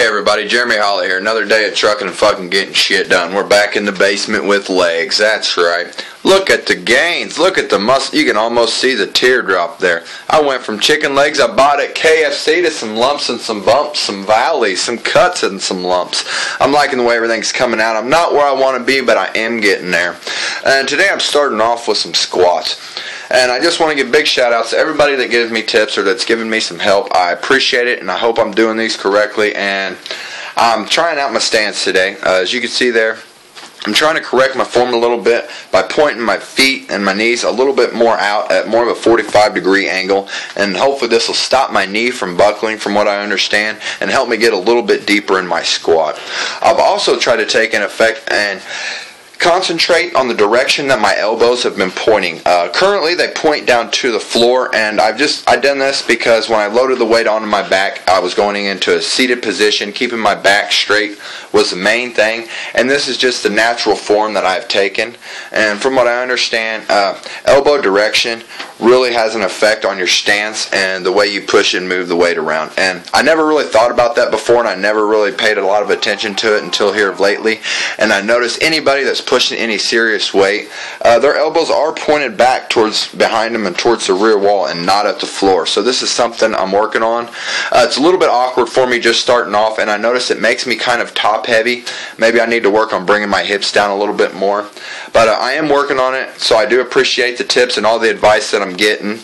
Hey everybody, Jeremy Holley here. Another day of trucking and fucking getting shit done. We're back in the basement with legs. That's right. Look at the gains. Look at the muscle. You can almost see the teardrop there. I went from chicken legs I bought at KFC to some lumps and some bumps, some valleys, some cuts and some lumps. I'm liking the way everything's coming out. I'm not where I want to be, but I am getting there. And today I'm starting off with some squats. And I just want to give big shout outs to everybody that gives me tips or that's giving me some help. I appreciate it, and I hope I'm doing these correctly. And I'm trying out my stance today. As you can see there, I'm trying to correct my form a little bit by pointing my feet and my knees a little bit more out at more of a 45-degree angle. And hopefully this will stop my knee from buckling, from what I understand, and help me get a little bit deeper in my squat. I've also tried to take an effect and concentrate on the direction that my elbows have been pointing. Currently they point down to the floor, and I've done this because when I loaded the weight onto my back, I was going into a seated position. Keeping my back straight was the main thing, and this is just the natural form that I've taken. And from what I understand, elbow direction really has an effect on your stance and the way you push and move the weight around. And I never really thought about that before, and I never really paid a lot of attention to it until here of lately. And I noticed anybody that's pushing any serious weight, their elbows are pointed back towards behind them and towards the rear wall and not at the floor. So this is something I'm working on. It's a little bit awkward for me just starting off, and I notice it makes me kind of top heavy. Maybe I need to work on bringing my hips down a little bit more. But I am working on it, so I do appreciate the tips and all the advice that I'm getting.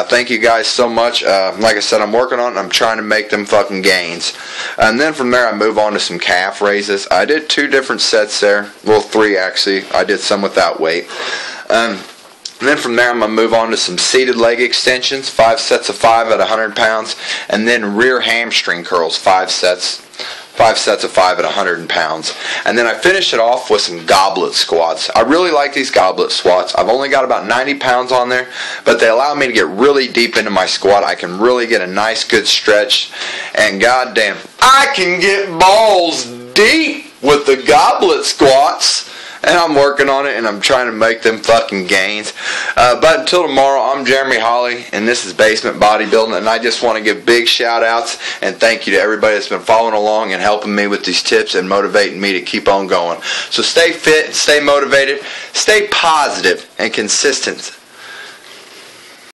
Thank you guys so much. Like I said, I'm working on it, and I'm trying to make them fucking gains. And then from there I move on to some calf raises. I did 2 different sets there. Well, 3 actually. I did some without weight. And then from there I'm going to move on to some seated leg extensions, 5 sets of 5 at 100 pounds, and then rear hamstring curls, 5 sets of 5 at 100 pounds. And then I finish it off with some goblet squats. I really like these goblet squats. I've only got about 90 pounds on there, but they allow me to get really deep into my squat. I can really get a nice good stretch, and goddamn, I can get balls deep with the goblet squats. And I'm working on it, and I'm trying to make them fucking gains. But until tomorrow, I'm Jeremy Holley, and this is Basement Bodybuilding. And I just want to give big shout outs and thank you to everybody that's been following along and helping me with these tips and motivating me to keep on going. So stay fit, stay motivated, stay positive and consistent.